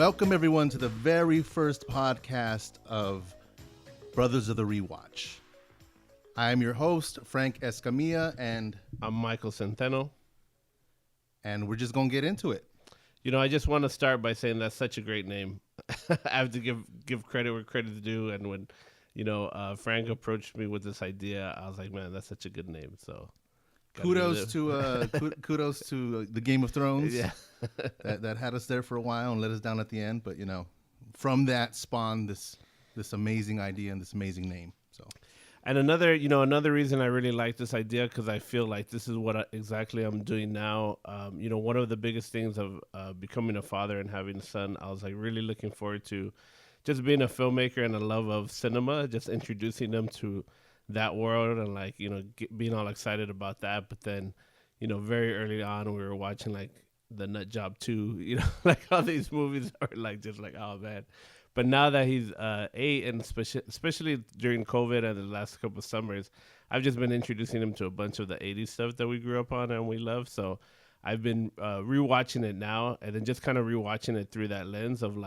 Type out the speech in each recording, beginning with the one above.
Welcome, everyone, to the very first podcast of Brothers of the Rewatch. I am your host, Frank Escamilla, and I'm Michael Centeno. we're just going to get into it. You know, I just want to start by saying that's such a great name. I have to give credit where credit's due. And when, Frank approached me with this idea, I was like, man, that's such a good name. So kudos to the Game of Thrones. Yeah. that had us there for a while and let us down at the end. But, from that spawned this amazing idea and this amazing name. So. And another reason I really like this idea, because I feel like this is what exactly I'm doing now. One of the biggest things of becoming a father and having a son, I was like really looking forward to just being a filmmaker and a love of cinema, just introducing them to that world and being all excited about that. But then, very early on, we were watching like The Nut Job 2, like all these movies are just like, oh man. But now that he's 8, and especially during COVID and the last couple of summers, I've just been introducing him to a bunch of the 80s stuff that we grew up on and we love. So I've been rewatching it now, and then just kind of rewatching it through that lens of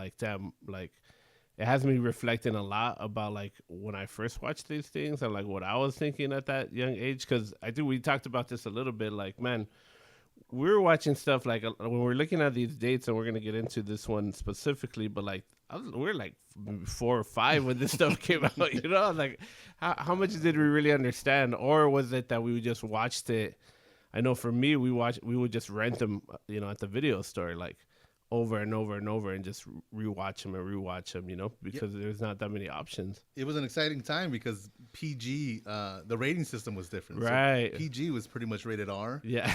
it has me reflecting a lot about when I first watched these things and what I was thinking at that young age. Because I think we talked about this a little bit. Man, we're watching stuff when we're looking at these dates, and we're going to get into this one specifically, but we're 4 or 5 when this stuff came out, how much did we really understand? Or was it that we just watched it? I know for me, we would just rent them, at the video store, over and over and over, and just rewatch them, because there's not that many options. It was an exciting time because PG, the rating system was different. Right. So PG was pretty much rated R. Yeah.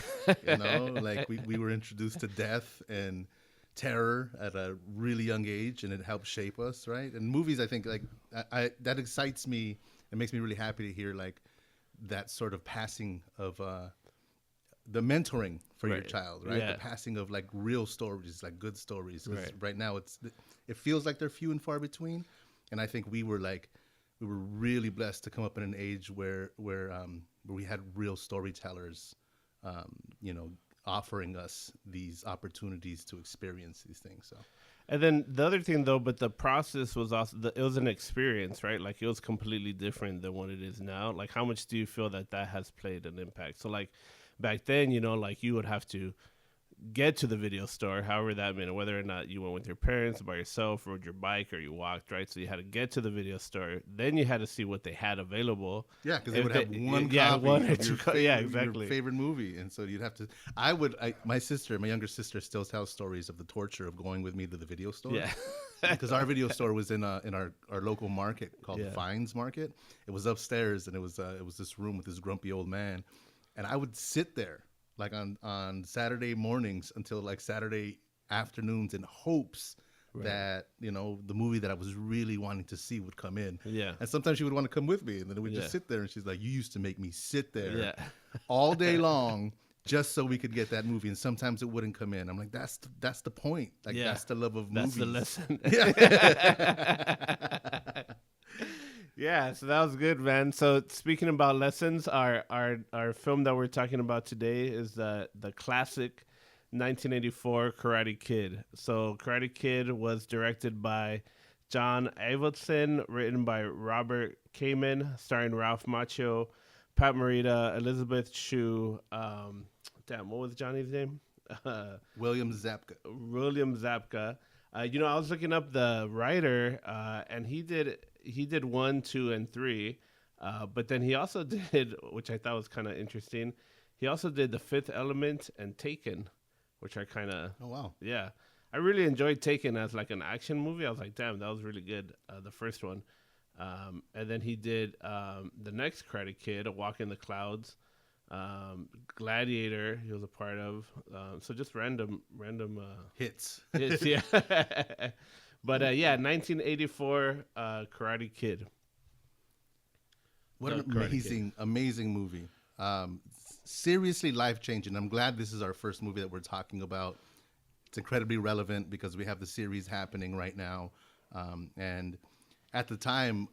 We were introduced to death and terror at a really young age, and it helped shape us, right? And movies, I think, that excites me and makes me really happy to hear that sort of passing of the mentoring for your child, right? Yeah. The passing of real stories, good stories. Because right now it feels like they're few and far between, and I think we were really blessed to come up in an age where we had real storytellers, offering us these opportunities to experience these things. So, and then the other thing though, but the process was also it was an experience, right? It was completely different than what it is now. How much do you feel that has played an impact? So back then, you would have to get to the video store, however that meant, whether or not you went with your parents, by yourself, rode your bike, or you walked, right? So you had to get to the video store. Then you had to see what they had available. Yeah, because they would have one copy exactly. your favorite movie. And so you'd have to, my younger sister still tells stories of the torture of going with me to the video store. Yeah. Because our video store was in our local market called the Fines Market. It was upstairs, and it was this room with this grumpy old man. And I would sit there on Saturday mornings until Saturday afternoons in hopes that, the movie that I was really wanting to see would come in. Yeah. And sometimes she would want to come with me, and then we'd just sit there, and she's like, you used to make me sit there all day long just so we could get that movie. And sometimes it wouldn't come in. I'm like, that's the point. That's the love of movies. That's the lesson. Yeah. Yeah, so that was good, man. So speaking about lessons, our film that we're talking about today is the classic 1984 Karate Kid. So Karate Kid was directed by John Avildsen, written by Robert Kamen, starring Ralph Macchio, Pat Morita, Elizabeth Shue. What was Johnny's name? William Zabka. I was looking up the writer, and he did 1, 2, and 3, but then he also did, which I thought was kind of interesting, he also did The Fifth Element and Taken, which are kind of... Oh, wow. Yeah. I really enjoyed Taken as an action movie. I was like, damn, that was really good, the first one. And then he did the next Karate Kid, A Walk in the Clouds, Gladiator he was a part of. So just random hits, yeah. But 1984 Karate Kid. What an amazing movie. Seriously life-changing. I'm glad this is our first movie that we're talking about. It's incredibly relevant because we have the series happening right now. And at the time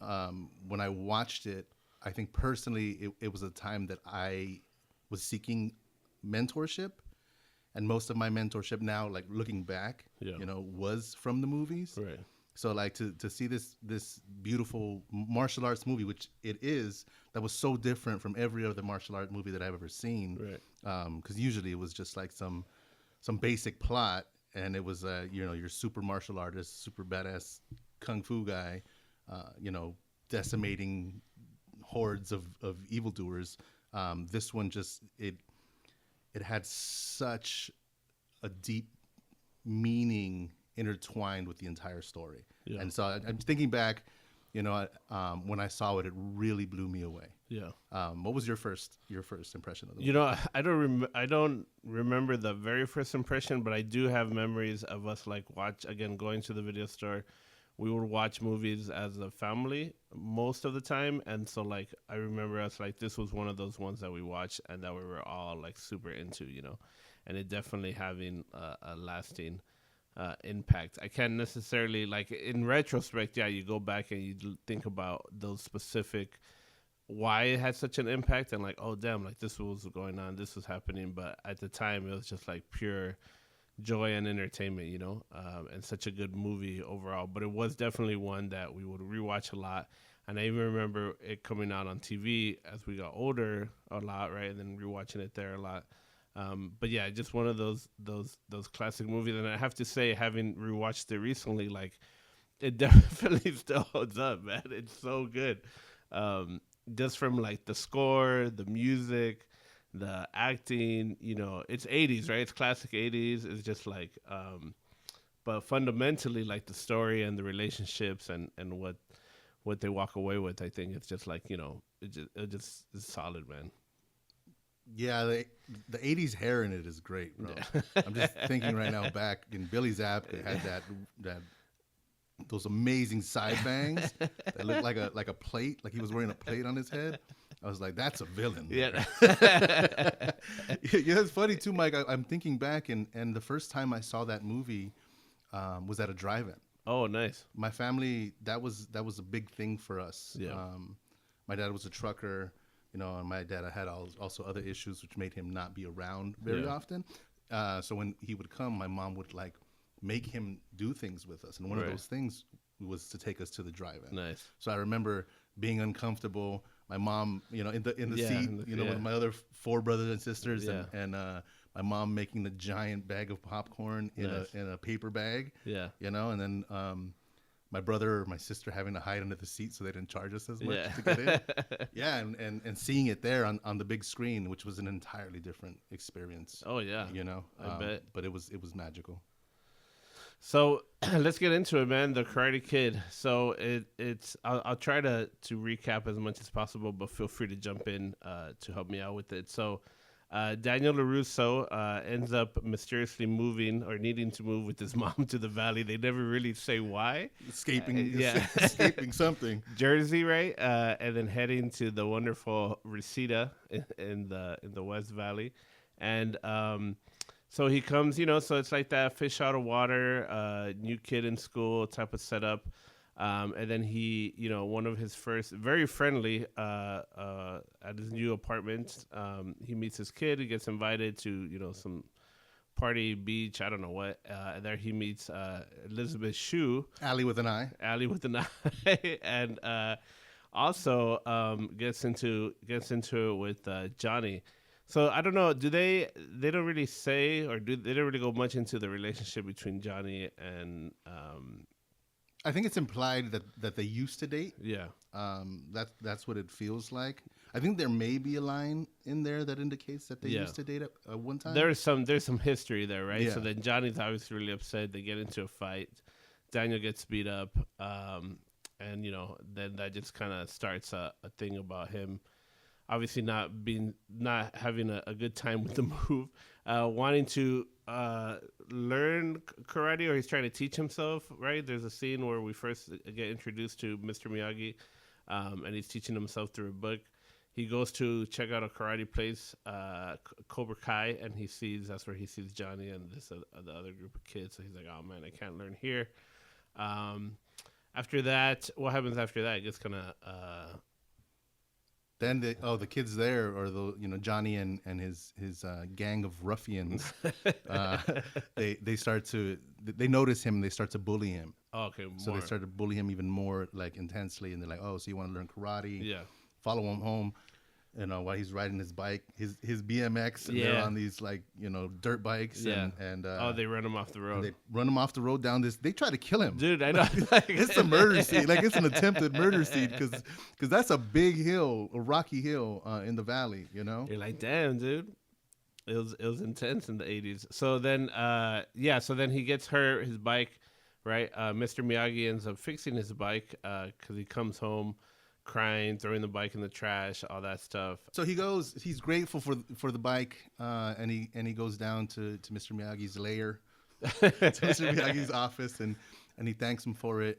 when I watched it, I think personally it was a time that I was seeking mentorship. and most of my mentorship now, like looking back, Yeah. was from the movies. Right. So like to see this beautiful martial arts movie, which it is, that was so different from every other martial art movie that I've ever seen. Right. Because usually it was just like some basic plot, and it was your super martial artist, super badass kung fu guy, decimating hordes of evildoers. This one just it had such a deep meaning intertwined with the entire story. Yeah. And so I'm thinking back, when I saw it, it really blew me away. Yeah. What was your first impression of the movie? You know, I don't remember the very first impression, but I do have memories of us like going to the video store. We would watch movies as a family most of the time, and so like I remember us like this was one of those ones that we watched and that we were all like super into, and it definitely having a lasting impact. I can't necessarily like in retrospect, yeah, you go back and you think about those specific why it had such an impact and like, oh damn, like this was going on, this was happening, but at the time it was just like pure joy and entertainment, and such a good movie overall. But it was definitely one that we would rewatch a lot, and I even remember it coming out on TV as we got older a lot, right, and then rewatching it there a lot. But yeah, just one of those classic movies, and I have to say, having rewatched it recently, like it definitely still holds up, man. It's so good. Just from like the score, the music, the acting, it's 80s, right? It's classic 80s. It's just like, but fundamentally, like the story and the relationships and what they walk away with, I think it's just like, it just is solid, man. Yeah, the 80s hair in it is great, bro. Yeah. I'm just thinking right now back in Billy's app, it had that those amazing side bangs that looked like a plate, like he was wearing a plate on his head. I was like, that's a villain. Yeah. Yeah, it's funny too, Mike. I'm thinking back, and the first time I saw that movie was at a drive-in. Oh, nice. My family, that was a big thing for us. Yeah. My dad was a trucker, and my dad had also other issues which made him not be around very often. So when he would come, my mom would like make him do things with us, and one of those things was to take us to the drive-in. Nice. So I remember being uncomfortable. My mom, in the seat, with my other 4 brothers and sisters, and my mom making the giant bag of popcorn in a paper bag. Yeah. And then my brother or my sister having to hide under the seat so they didn't charge us as much to get in. Yeah, and seeing it there on the big screen, which was an entirely different experience. Oh yeah. I bet. But it was magical. So let's get into it, man. The Karate Kid. So it's I'll try to recap as much as possible, but feel free to jump in to help me out with it. So Daniel LaRusso ends up mysteriously moving or needing to move with his mom to the valley. They never really say why. Escaping something. Jersey, right? And then heading to the wonderful Reseda in the West Valley, and so he comes, so it's like that fish out of water, new kid in school type of setup. And then he, one of his first, very friendly at his new apartment, he meets his kid. He gets invited to, some party, beach, I don't know what. And there he meets Elizabeth Shue. Allie with an eye. And also gets into it with Johnny. So I don't know. Do they don't really say, or they don't really go much into the relationship between Johnny and? I think it's implied that they used to date. Yeah. That's what it feels like. I think there may be a line in there that indicates that they used to date at one time. There's some history there, right? Yeah. So then Johnny's obviously really upset. They get into a fight. Daniel gets beat up, and then that just kind of starts a thing about him. Obviously not having a good time with the move, wanting to learn karate, or he's trying to teach himself, right? There's a scene where we first get introduced to Mr. Miyagi, and he's teaching himself through a book. He goes to check out a karate place, Cobra Kai, and that's where he sees Johnny and the other group of kids. So he's like, oh man, I can't learn here. After that, what happens after that? It gets kind of then the kids there, or Johnny and his gang of ruffians, uh, they notice him and they start to bully him. Oh, okay, So they start to bully him even more like intensely, and they're like, oh, so you want to learn karate? Yeah. Follow him home. While he's riding his bike, his BMX, and they're on these dirt bikes, and they run him off the road. They run him off the road down this. They try to kill him, dude. I know. It's a murder scene, like it's an attempted murder scene, because that's a big hill, a rocky hill in the valley. You're like, damn, dude. It was intense in the 80s. So then, so then he gets his bike, right? Mr. Miyagi ends up fixing his bike because he comes home crying, throwing the bike in the trash, all that stuff. So he's grateful for the bike, and he goes down to Mr. Miyagi's lair, to Mr. Miyagi's office, and he thanks him for it,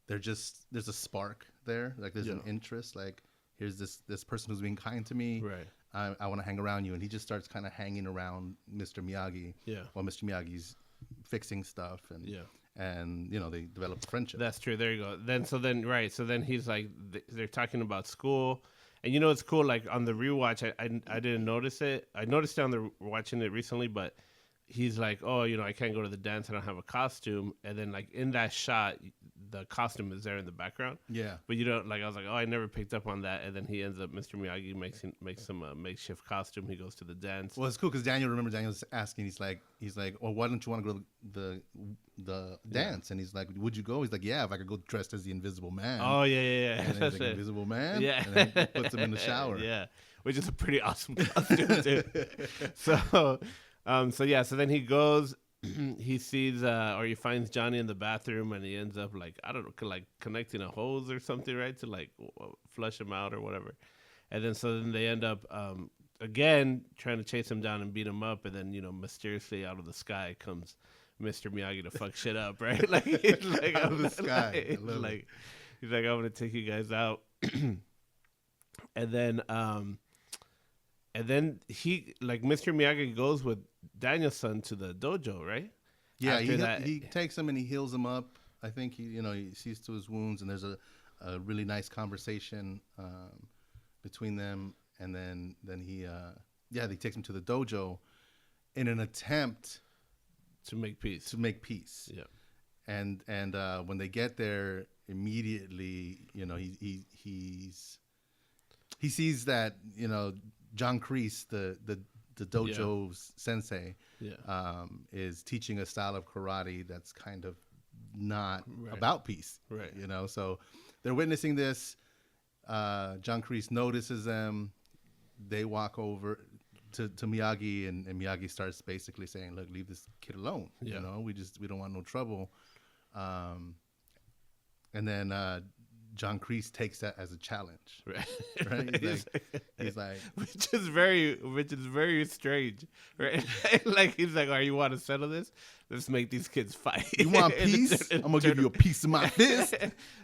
there's a spark there, like there's an interest, like here's this person who's being kind to me, right? I want to hang around you, and he just starts kind of hanging around Mr. Miyagi, while Mr. Miyagi's fixing stuff, and they develop a friendship. That's true. There you go. Then he's like, they're talking about school, and it's cool. Like on the rewatch, I didn't notice it. I noticed it on the watching it recently, but he's like, oh, I can't go to the dance. I don't have a costume. And then like in that shot, the costume is there in the background. Yeah. But I was like, oh, I never picked up on that. And then he ends up, Mr. Miyagi makes him a makeshift costume. He goes to the dance. Well, it's cool because Daniel's asking. He's like, well, why don't you want to go to the dance? And he's like, would you go? He's like, yeah, if I could go dressed as the Invisible Man. Oh yeah. And then he's like, Invisible Man. Yeah. And then he puts him in the shower. Yeah, which is a pretty awesome costume too. So then he goes. He sees or he finds Johnny in the bathroom, and he ends up like connecting a hose or something, right, to like flush him out or whatever. And then they end up again trying to chase him down and beat him up, and then mysteriously out of the sky comes Mr. Miyagi to fuck shit up, right? Like he's like out of the sky. He's like I'm gonna take you guys out. And then he, like, Mr. Miyagi goes with Daniel's son to the dojo, right? Yeah, he takes him and he heals him up. I think he sees to his wounds, and there's a really nice conversation between them, and then he takes him to the dojo in an attempt to make peace. Yeah. And when they get there, immediately, he sees that, John Kreese, the dojo sensei, is teaching a style of karate that's kind of not about peace, right? So they're witnessing this. John Kreese notices them. They walk over to Miyagi, and Miyagi starts basically saying, "Look, leave this kid alone. We don't want no trouble." And then John Kreese takes that as a challenge, right? He's like, which is very strange, right? Like he's like, "All right, you want to settle this? Let's make these kids fight. You want peace? I'm gonna give you a piece of my fist.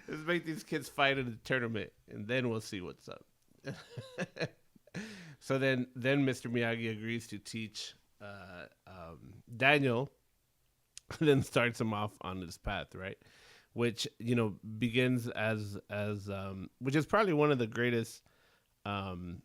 Let's make these kids fight in the tournament, and then we'll see what's up." So then Mr. Miyagi agrees to teach Daniel, and then starts him off on this path, right? Which begins as which is probably one of the greatest, not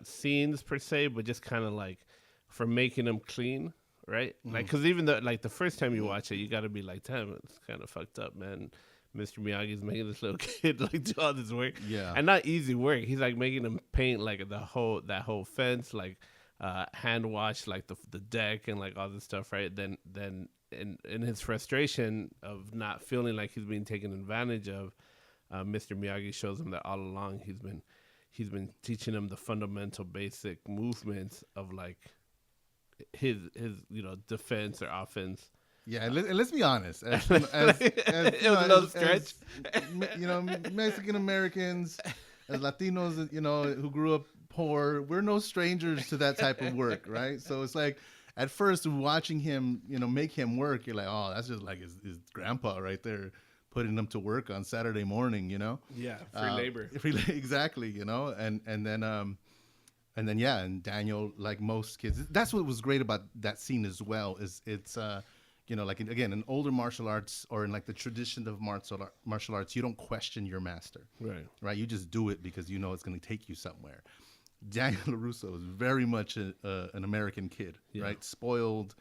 scenes per se, but just kind of like for making them clean, right? Mm-hmm. Like, because even though like the first time you watch it, you got to be like, damn, it's kind of fucked up, man. Mr. Miyagi's making this little kid like do all this work, and not easy work. He's like making him paint like that whole fence, like hand wash like the deck and like all this stuff, right? Then in his frustration of not feeling like he's being taken advantage of, Mr. Miyagi shows him that all along he's been teaching him the fundamental basic movements of like his defense or offense. Yeah, and let's be honest. As it was a little stretch. Mexican Americans, as Latinos, who grew up poor, we're no strangers to that type of work, right? So it's like, at first, watching him, make him work, you're like, oh, that's just like his grandpa right there, putting him to work on Saturday morning, Yeah, free labor. Exactly, and then Daniel, like most kids, that's what was great about that scene as well. Is it's you know, like again, in older martial arts or in like the tradition of martial arts, you don't question your master, right? You just do it because you know it's going to take you somewhere. Daniel LaRusso is very much an American kid, right? Spoiled,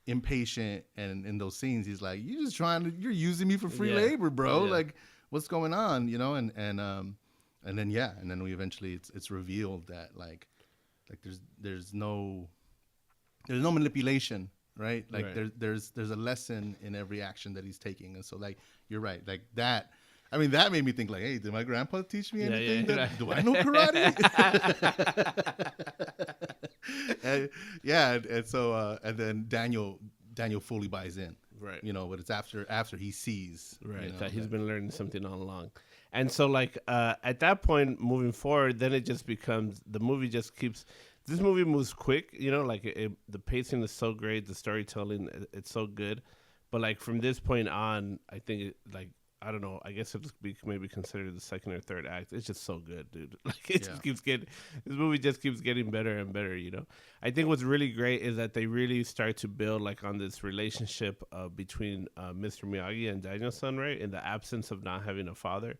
impatient, and in those scenes, he's like, you're using me for free labor, bro. Like, what's going on, you know? And then we eventually it's revealed that like there's no manipulation. Right, like there's a lesson in every action that he's taking, and so like you're right, like that. I mean, that made me think like, hey, did my grandpa teach me anything? Do I know karate? and so and then Daniel fully buys in, right? You know, but it's after he sees, right, you know, that he's been learning something all along. And so like at that point, moving forward, then it just becomes the movie just keeps. This movie moves quick, you know, like the pacing is so great, the storytelling, it's so good. But like from this point on, I think I don't know, I guess it'll be maybe considered the second or third act. It's just so good, dude. Like just keeps getting, this movie just keeps getting better and better, you know. I think what's really great is that they really start to build like on this relationship between Mr. Miyagi and Daniel's son, right? In the absence of not having a father.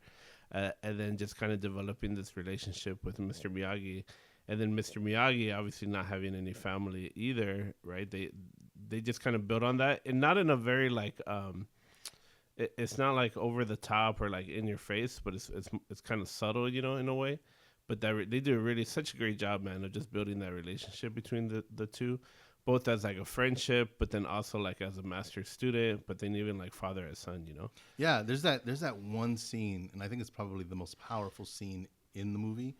And then just kind of developing this relationship with Mr. Miyagi. And then Mr. Miyagi, obviously not having any family either, right? They just kind of build on that, and not in a very like, it's not like over the top or like in your face, but it's kind of subtle, you know, in a way. But they do really such a great job, man, of just building that relationship between the two, both as like a friendship, but then also like as a master student, but then even like father and son, you know? Yeah, there's that one scene, and I think it's probably the most powerful scene in the movie.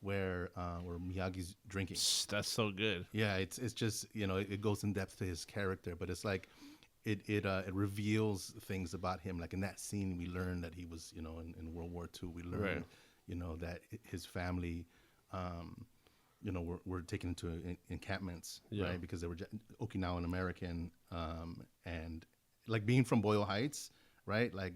Where Miyagi's drinking. That's so good. Yeah, it's just, you know, it goes in depth to his character, but it's like it reveals things about him. Like in that scene, we learn that he was, you know, in World War II. We learned, you know, that his family, you know, were taken into encampments, right, because they were Okinawan American, and like being from Boyle Heights, right, like.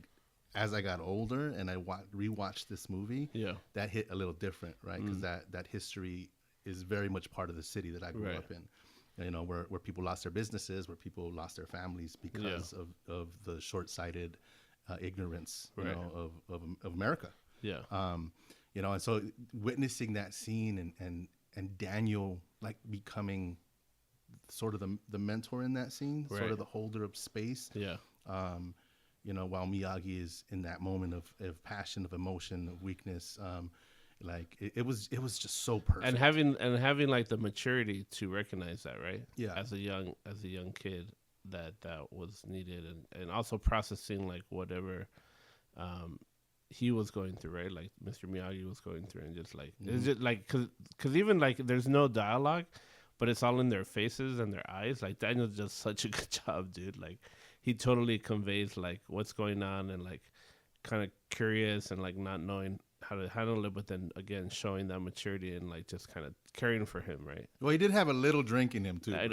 As I got older and I rewatched this movie, that hit a little different, right? Because that history is very much part of the city that I grew up in. You know, where people lost their businesses, where people lost their families because of the short-sighted ignorance, you know, of America. Yeah. You know, and so witnessing that scene and Daniel like becoming sort of the mentor in that scene, sort of the holder of space. Yeah. You know, while Miyagi is in that moment of passion, of emotion, of weakness, like it was just so perfect. And having like the maturity to recognize that, right? Yeah. As a young kid, that was needed, and also processing like whatever he was going through, right? Like Mr. Miyagi was going through, and just like it's just like because even like there's no dialogue, but it's all in their faces and their eyes. Like Daniel does such a good job, dude. Like. He totally conveys like what's going on and like kind of curious and like not knowing how to handle it, but then again showing that maturity and like just kind of caring for him, right? Well, he did have a little drink in him too. I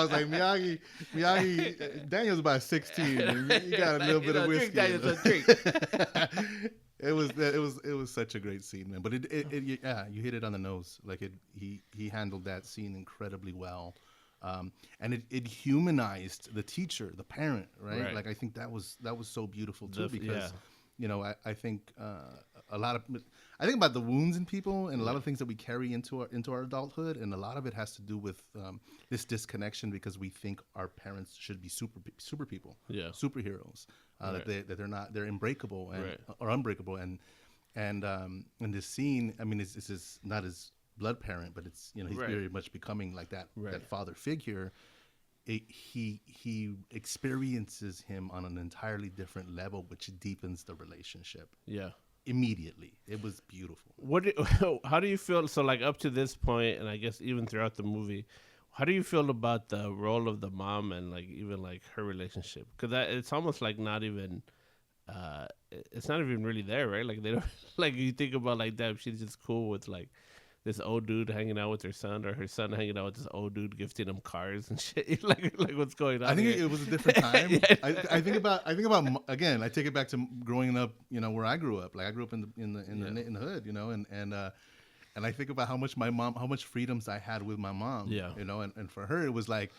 was like Miyagi, Daniel's about 16. And he got a little bit of whiskey. Drink. It was such a great scene, man. But you hit it on the nose. Like he handled that scene incredibly well. And it humanized the teacher, the parent, right? Like I think that was so beautiful too, because you know I think I think about the wounds in people and a lot of things that we carry into our adulthood, and a lot of it has to do with this disconnection because we think our parents should be super people, superheroes, they're unbreakable or unbreakable, and in this scene, I mean, this is not as blood parent, but it's, you know, he's very much becoming like that father figure. He experiences him on an entirely different level, which deepens the relationship. Immediately. It was beautiful. How do you feel? So like up to this point, and I guess even throughout the movie, how do you feel about the role of the mom and like even like her relationship? Because it's almost like not even. It's not even really there, right? Like they don't like you think about like that. She's just cool with like. This old dude hanging out with her son, or her son hanging out with this old dude gifting him cars and shit. like what's going on? I think it was a different time. I think about again. I take it back to growing up. You know, where I grew up. Like I grew up in the hood. You know, and I think about how much freedoms I had with my mom. Yeah. You know, and for her it was like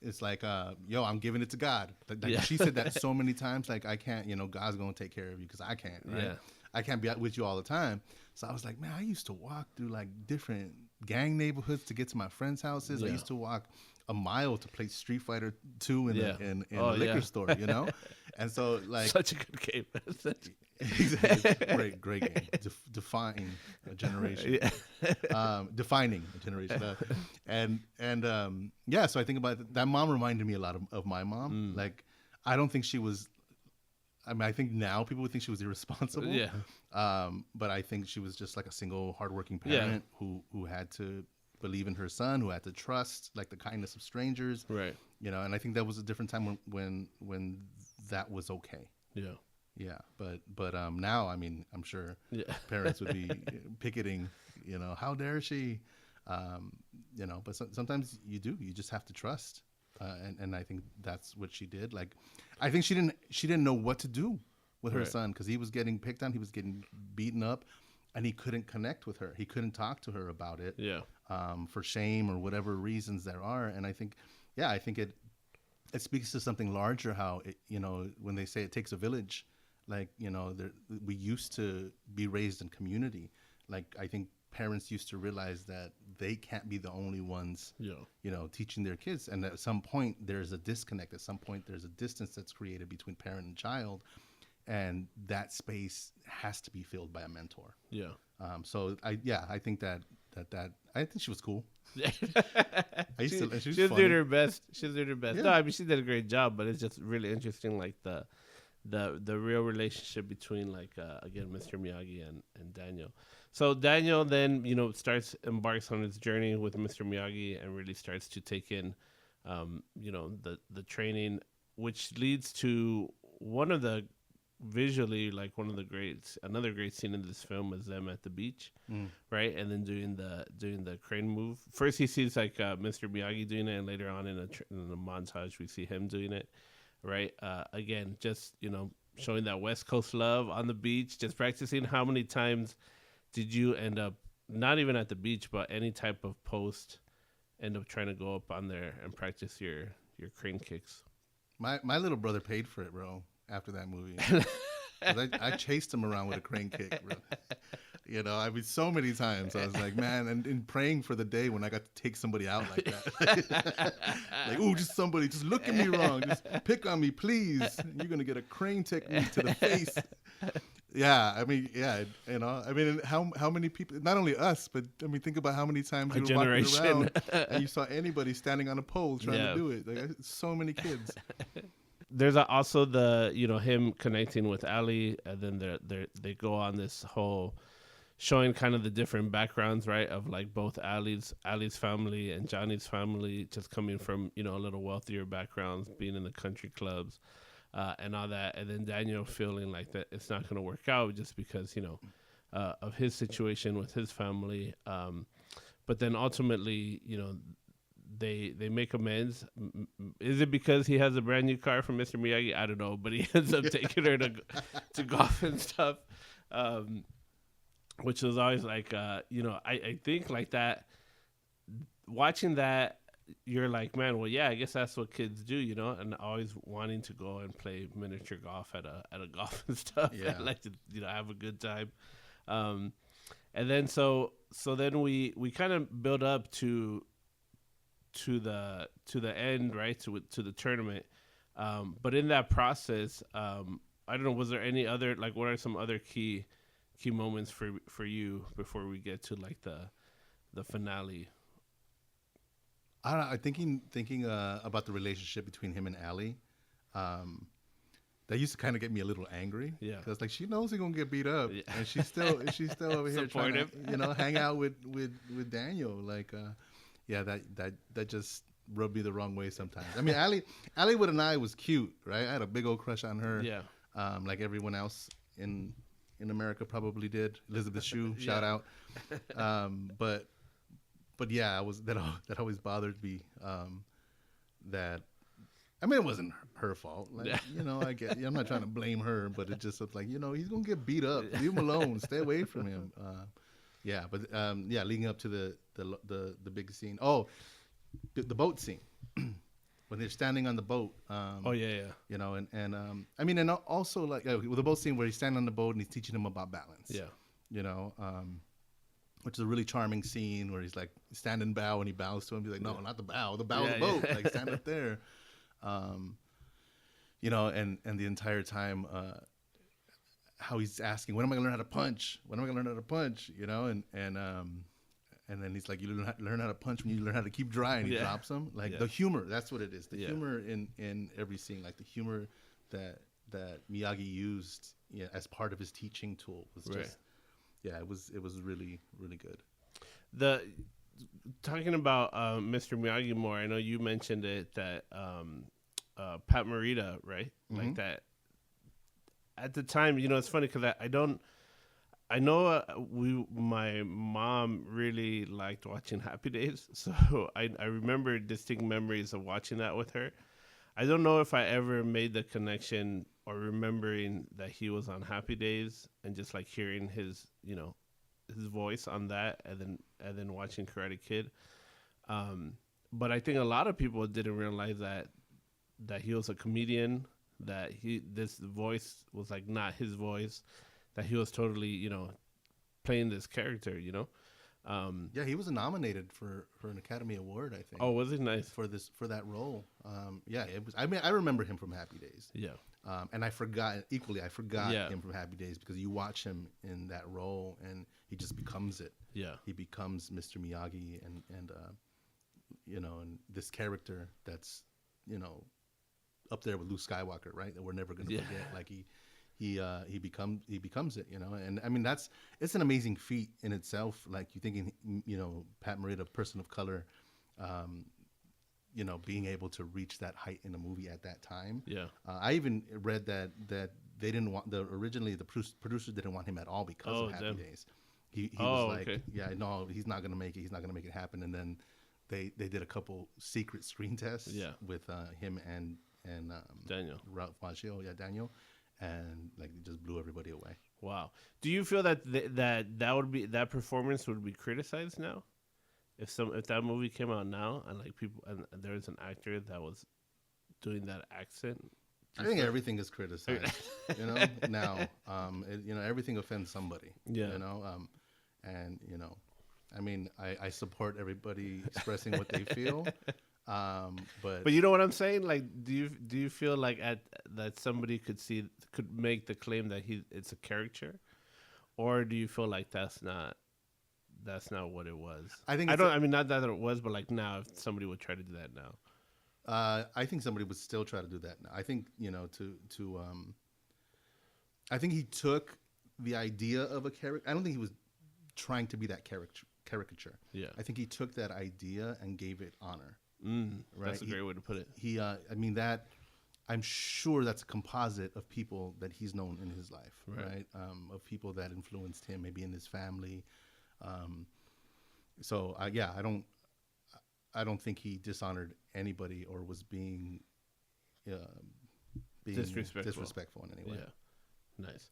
it's like, yo, I'm giving it to God. Like she said that so many times. Like, I can't, God's gonna take care of you because I can't. Right? Yeah. I can't be out with you all the time. So I was like, man, I used to walk through like different gang neighborhoods to get to my friends' houses. I used to walk a mile to play Street Fighter 2 in a liquor store, And so like such a good game. great game. Defining a generation. Defining a generation. So I think about that mom reminded me a lot of my mom. Like, I don't think she was, I think now people would think she was irresponsible. Yeah. But I think she was just like a single hardworking parent who had to believe in her son, who had to trust like the kindness of strangers. Right. And I think that was a different time when that was okay. Yeah. Yeah. But now, I mean, I'm sure parents would be picketing, how dare she? But sometimes you just have to trust. And I think that's what she did. Like, I think she didn't know what to do with her son because he was getting picked on, he was getting beaten up, and he couldn't connect with her. He couldn't talk to her about it. Yeah. For shame or whatever reasons there are. And I think it speaks to something larger. How when they say it takes a village, like we used to be raised in community. Like, I think parents used to realize that they can't be the only ones, teaching their kids. And at some point there's a disconnect. At some point there's a distance that's created between parent and child. And that space has to be filled by a mentor. Yeah. So I think that I think she was cool. She was doing her best. She was doing her best. Yeah. No, I mean, she did a great job, but it's just really interesting, like the real relationship between again, Mr. Miyagi and Daniel. So Daniel then embarks on his journey with Mr. Miyagi and really starts to take in the training, which leads to another great scene in this film is them at the beach, right? And then doing the crane move. First he sees Mr. Miyagi doing it, and later on in the montage we see him doing it, right? Again, just showing that West Coast love on the beach, just practicing. How many times did you end up not even at the beach, but any type of post, end up trying to go up on there and practice your crane kicks? My little brother paid for it, bro. After that movie, I chased him around with a crane kick, bro. I mean, so many times I was like, man, and in praying for the day when I got to take somebody out like that. Like, ooh, just look at me wrong, just pick on me, please. You're gonna get a crane technique to the face. Yeah, I mean, I mean, how many people? Not only us, but I mean, think about how many times you were walking around and you saw anybody standing on a pole trying to do it. Like, so many kids. There's also the him connecting with Ali, and then they go on this whole showing kind of the different backgrounds, right, of like both Ali's family and Johnny's family, just coming from a little wealthier backgrounds, being in the country clubs, and all that, and then Daniel feeling like that it's not going to work out just because of his situation with his family, but then ultimately they make amends. Is it because he has a brand new car from Mr. Miyagi? I don't know, but he ends up taking her to golf and stuff, which was always like, I think like that, watching that, you're like, man, well, yeah, I guess that's what kids do, and always wanting to go and play miniature golf at a golf and stuff, and like to, have a good time. And then so then we kind of build up to the end, right, to the tournament, but in that process, I don't know, was there any other, like, what are some other key moments for you before we get to like the finale? I don't know. I'm thinking about the relationship between him and Ali. That used to kind of get me a little angry. Yeah, because like she knows he's gonna get beat up, and she's still over here trying to hang out with Daniel. Like, that just rubbed me the wrong way sometimes. I mean, Ali with an eye was cute, right? I had a big old crush on her. Yeah. Like everyone else in America probably did. Elizabeth Shue, shout out. But yeah, that always bothered me. That, I mean, it wasn't her fault. Like, I get. I'm not trying to blame her, but it just looked like, he's gonna get beat up. Leave him alone. Stay away from him. Leading up to the big scene. Oh, the boat scene. when they're standing on the boat. Oh yeah. You know, and I mean, and also like with the boat scene where he's standing on the boat and he's teaching him about balance. Yeah. You know, which is a really charming scene where he's like standing bow and he bows to him. He's like, no, not the bow of the boat. Like stand up there. You know, and the entire time, how he's asking, when am I gonna learn how to punch? When am I gonna learn how to punch? You know, and then he's like, you learn how to punch when you learn how to keep dry, and he drops him. Like the humor, that's what it is. The humor in every scene, like the humor that Miyagi used as part of his teaching tool was just, it was really, really good. Talking about Mr. Miyagi more, I know you mentioned it that Pat Morita, right? Mm-hmm. Like that. At the time, you know, it's funny because I know my mom really liked watching Happy Days, so I remember distinct memories of watching that with her. I don't know if I ever made the connection or remembering that he was on Happy Days and just like hearing his, you know, his voice on that, and then watching Karate Kid. But I think a lot of people didn't realize that he was a comedian, that this voice was like not his voice, that he was totally, you know, playing this character, you know. He was nominated for an Academy Award, I think. Oh, was it nice for that role? It was. I mean, I remember him from Happy Days. Yeah. And I forgot him from Happy Days because you watch him in that role and he just becomes it. Yeah. He becomes Mr. Miyagi and you know, and this character that's, you know, up there with Luke Skywalker, right? That we're never going to forget. Like he becomes it, you know. And I mean, it's an amazing feat in itself. Like you thinking, you know, Pat Morita, person of color, you know, being able to reach that height in a movie at that time. Yeah. I even read that they didn't want originally the producers didn't want him at all because of Happy Days. He was like, no, he's not going to make it. He's not going to make it happen. And then they did a couple secret screen tests with him and Daniel Ralph Macchio, Daniel, and like it just blew everybody away. Wow. Do you feel that that performance would be criticized now? If that movie came out now and like people and there was an actor that was doing that accent, I think everything is criticized. You know, now you know, everything offends somebody. Yeah. You know, and you know, I mean, I support everybody expressing what they feel. But you know what I'm saying? Like, do you feel like that somebody could make the claim that it's a caricature, or do you feel like that's not what it was? I think I mean, not that it was, but like now, if somebody would try to do that now, I think somebody would still try to do that now. I think, you know, I think he took the idea of a character. I don't think he was trying to be that caricature. Yeah. I think he took that idea and gave it honor. Right. That's a great way to put it. I mean, that I'm sure that's a composite of people that he's known in his life, right? Of people that influenced him, maybe in his family. So I don't think he dishonored anybody or was being disrespectful in any way. Yeah, nice.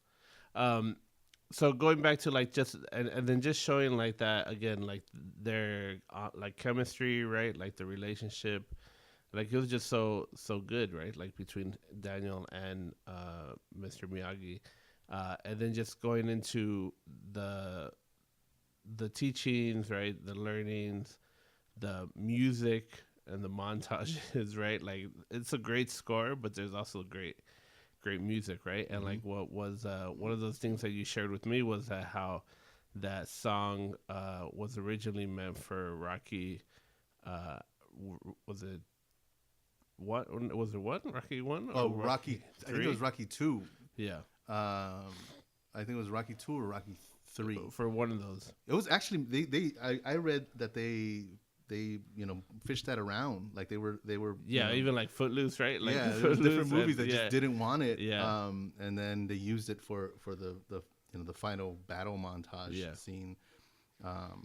So going back to like just and then just showing like that again, like their like chemistry, right? Like the relationship, like it was just so good, right? Like between Daniel and Mr. Miyagi, and then just going into the teachings, right? The learnings, the music, and the montages, right? Like it's a great score, but there's also great music, right? And like what was one of those things that you shared with me was that how that song was originally meant for Rocky. Was it what? Rocky 1? Oh, Rocky. I think it was Rocky 2. Yeah. I think it was Rocky 2 or Rocky 3. For one of those. It was actually I read that they you know fished that around, like they were yeah, you know, even like Footloose, right? Like different movies that just didn't want it, yeah. And then they used it for the you know the final battle montage scene, well,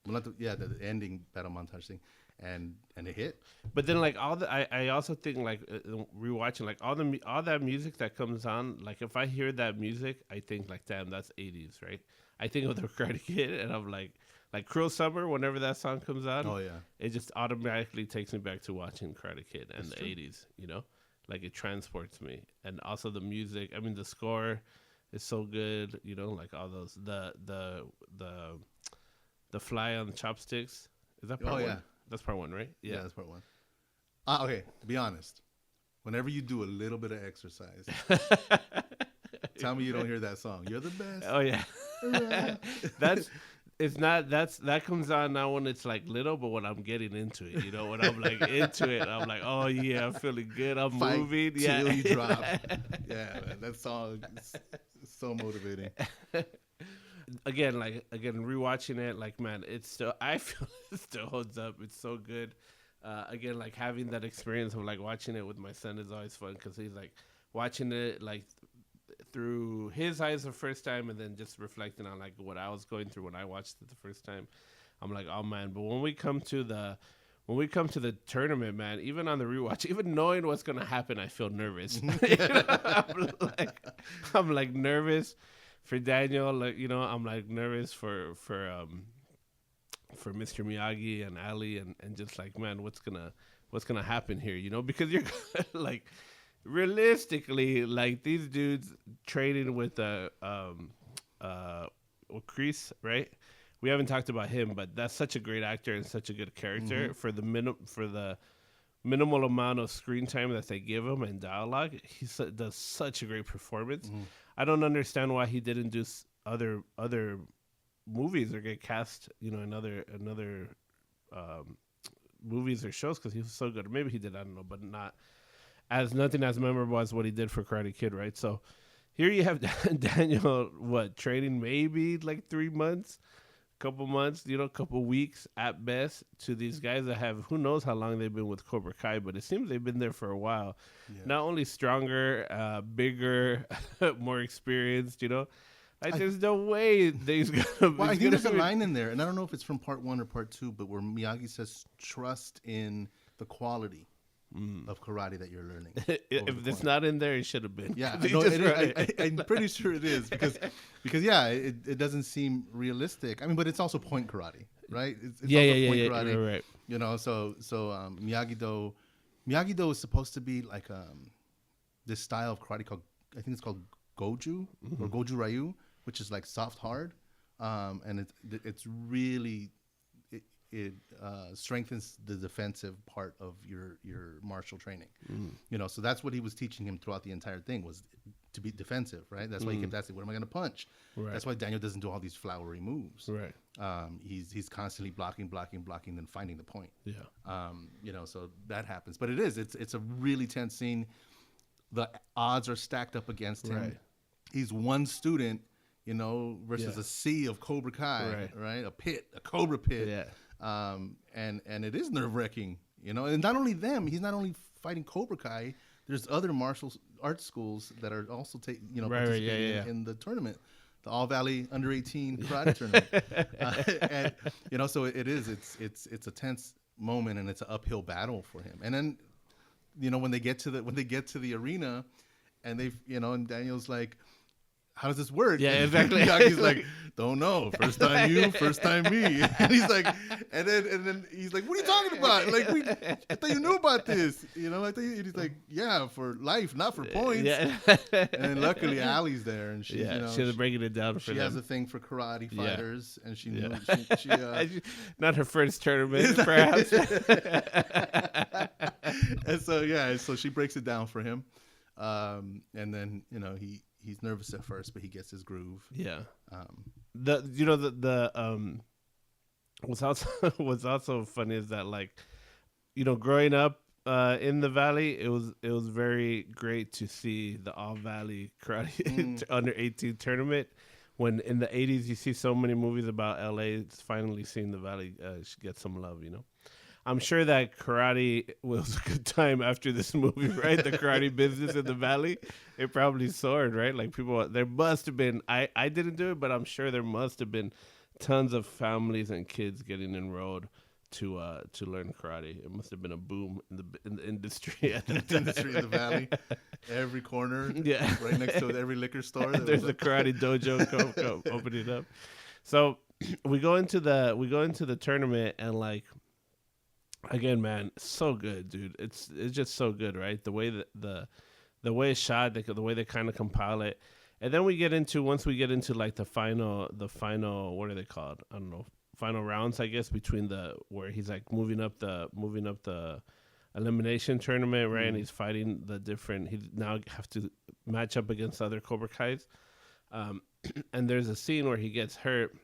not the ending battle montage thing, and it hit. But then like I also think like rewatching like all that music that comes on, like if I hear that music I think like damn, that's 80s, right? I think of the Karate Kid and I'm like like Cruel Summer, whenever that song comes on, Oh yeah. it just automatically takes me back to watching Karate Kid and That's the true. 80s, you know? Like it transports me. And also the music, I mean the score is so good, you know, like all those the fly on chopsticks. Is that part Oh one? yeah. That's part one, right? Yeah, that's part one. Okay, to be honest, whenever you do a little bit of exercise, tell me you don't hear that song. You're the best. Oh yeah. That's it's not that comes on now when it's like little, but when I'm getting into it, you know, when I'm like into it, I'm like, oh yeah, I'm feeling good, I'm Fight moving, till you drop. Yeah, man, that song is so motivating. Again, rewatching it, like man, it's still I feel it still holds up. It's so good. Again, like having that experience of like watching it with my son is always fun because he's like watching it like through his eyes the first time, and then just reflecting on like what I was going through when I watched it the first time. I'm like, oh man! But when we come to the tournament, man, even on the rewatch, even knowing what's gonna happen, I feel nervous. You know, I'm like nervous for Daniel. Like, you know, I'm like nervous for Mr. Miyagi and Ali, and just like, man, what's gonna happen here? You know, because you're like realistically, like these dudes training with Chris, right? We haven't talked about him, but that's such a great actor and such a good character for the minimal amount of screen time that they give him and dialogue. He does such a great performance. I don't understand why he didn't do other movies or get cast, you know, in other movies or shows because he was so good. Or maybe he did, I don't know, but nothing as memorable as what he did for Karate Kid, right? So here you have Daniel, training maybe like 3 months, couple months, you know, couple weeks at best to these guys that have who knows how long they've been with Cobra Kai, but it seems they've been there for a while. Yeah. Not only stronger, bigger, more experienced, you know. Like there's no way they's gonna. Well, I think there's a line in there, and I don't know if it's from part 1 or part 2, but where Miyagi says, "Trust in the quality of karate that you're learning." If it's not in there, it should have been. Yeah, no, I'm pretty sure it is because yeah, it doesn't seem realistic. I mean, but it's also point karate, right? It's also point karate, right. You know, so Miyagi-Do is supposed to be like this style of karate called, I think it's called Goju or Goju Ryu, which is like soft hard, and it's really. It strengthens the defensive part of your martial training. You know, so that's what he was teaching him throughout the entire thing, was to be defensive, right? That's why he kept asking, what am I going to punch? Right. That's why Daniel doesn't do all these flowery moves. Right. He's constantly blocking, then finding the point. Yeah. You know, so that happens. But it's a really tense scene. The odds are stacked up against him. Right. He's one student, you know, versus a sea of Cobra Kai, right? A cobra pit. Yeah. And it is nerve-wracking, you know. And not only them, he's not only fighting Cobra Kai. There's other martial arts schools that are also participating in the tournament, the All Valley Under 18 Karate Tournament. And you know, so it's a tense moment, and it's an uphill battle for him. And then, you know, when they get to the arena, and and Daniel's like, how does this work? Yeah, exactly. Miyagi's like, don't know. First time you, first time me. And he's like, and then he's like, what are you talking about? Like, I thought you knew about this. You know, and he's like, yeah, for life, not for points. Yeah. And then luckily Allie's there, and she's she's breaking it down for them. She has a thing for karate fighters, and she knew she not her first tournament, perhaps. And so she breaks it down for him, and then he's nervous at first, but he gets his groove. Yeah. What's also funny is that, like, you know, growing up in the Valley, it was very great to see the All Valley Karate Under 18 tournament. When in the 80s you see so many movies about LA, it's finally seeing the Valley get some love, you know. I'm sure that karate was a good time after this movie, right? The karate business in the Valley, it probably soared, right? Like there must have been, I didn't do it, but I'm sure there must have been tons of families and kids getting enrolled to learn karate. It must have been a boom in the industry at that time. Industry in the Valley, every corner, right next to every liquor store. There's a karate dojo opening up. So we go into the tournament, and like again, man, so good, dude. It's just so good, right? The way that the way it's shot, the way they kind of compile it, and then we get into once we get into like the final what are they called? I don't know, final rounds, I guess, between the where he's like moving up the elimination tournament, right? And he's fighting the different. He now have to match up against other Cobra Kai's. Um, and there's a scene where he gets hurt.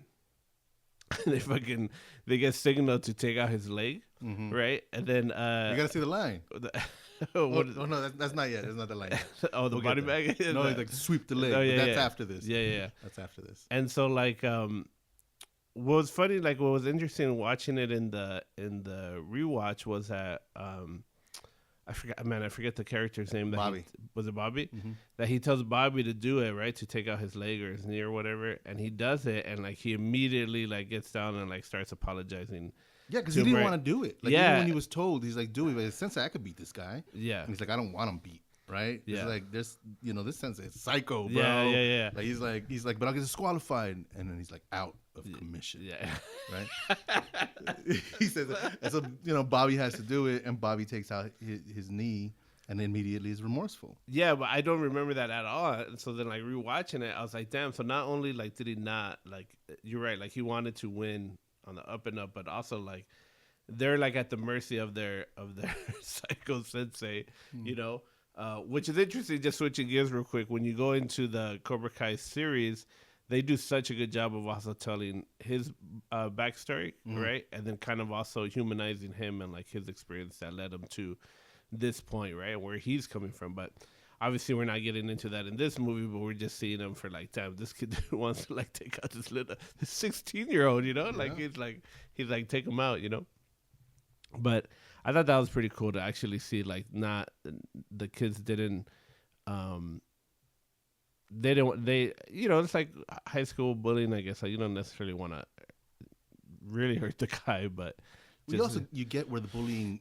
They get signal to take out his leg, right? And then You gotta see the line. what Oh no, that's not yet. It's not the line. oh, the We'll body get there. bag. No, like sweep the leg. Oh, yeah, But that's yeah. after this. Yeah. That's after this. And so like what was funny, like what was interesting watching it in the rewatch was that I forget the character's name. Bobby. Was it Bobby? Mm-hmm. That he tells Bobby to do it, right? To take out his leg or his knee or whatever. And he does it, and like he immediately like gets down and like starts apologizing. Yeah, because he didn't want to do it. Like, Yeah. even when he was told, he's like, do it. But Sensei, I could beat this guy. Yeah. And he's like, I don't want him beat. Right? Yeah. It's like, this Sensei is psycho, bro. Yeah. Like, he's like, but I'll get disqualified. And then he's like, out of commission. Yeah. Right? He says, and so, Bobby has to do it. And Bobby takes out his knee and immediately is remorseful. Yeah, but I don't remember that at all. And so then, like, rewatching it, I was like, damn. So not only, like, did he not, like, you're right, like, he wanted to win on the up and up, but also, like, they're, like, at the mercy of their psycho sensei, which is interesting. Just switching gears real quick. When you go into the Cobra Kai series, they do such a good job of also telling his backstory, right? And then kind of also humanizing him and, like, his experience that led him to this point, right, where he's coming from. But obviously we're not getting into that in this movie, but we're just seeing him for like, damn, this kid wants to like take out this 16-year-old, like he's like take him out, but I thought that was pretty cool to actually see, like, not the kids didn't it's like high school bullying, I guess. Like, you don't necessarily want to really hurt the guy, but You get where the bullying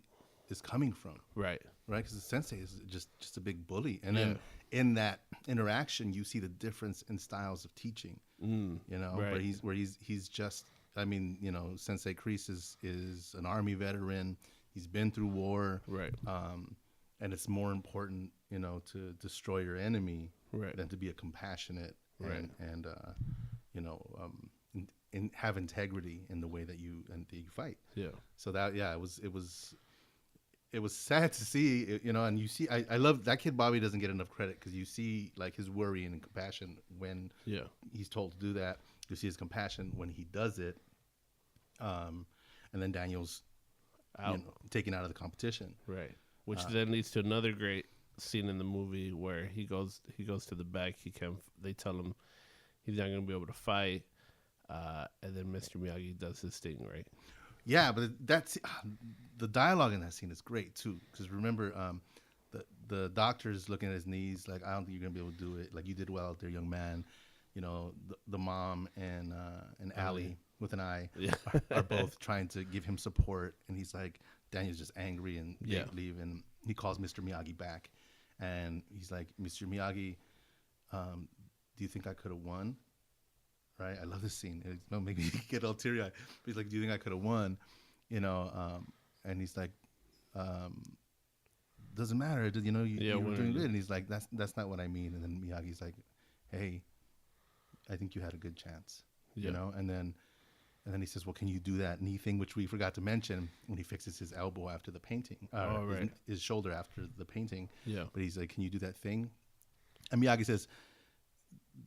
is coming from, right, because the sensei is just a big bully, and then in that interaction you see the difference in styles of teaching. right. where he's just, Sensei Kreese is an army veteran. He's been through war, right, and it's more important to destroy your enemy, right, than to be a compassionate, right, and have integrity in the way that you fight. Yeah. So that it was sad to see, and you see, I love that kid. Bobby doesn't get enough credit because you see like his worry and compassion when he's told to do that. You see his compassion when he does it, and then Daniel's out, taken out of the competition, right? Which then leads to another great scene in the movie where he goes to the back. They tell him he's not going to be able to fight, and then Mr. Miyagi does his thing, right? Yeah, but that's the dialogue in that scene is great too. Because remember, the doctor's looking at his knees like, I don't think you're gonna be able to do it. Like, you did well out there, young man. The mom and Allie with an I are both trying to give him support, and he's like, Daniel's just angry and they leave, and he calls Mr. Miyagi back, and he's like, Mr. Miyagi, do you think I could have won? Right, I love this scene. Make me get all teary eyed. But he's like, "Do you think I could have won?" And he's like, "Doesn't matter. You were doing good." And he's like, "That's not what I mean." And then Miyagi's like, "Hey, I think you had a good chance." And then he says, "Well, can you do that knee thing?" Which we forgot to mention when he fixes his elbow after the painting, right. his shoulder after the painting. Yeah. But he's like, "Can you do that thing?" And Miyagi says,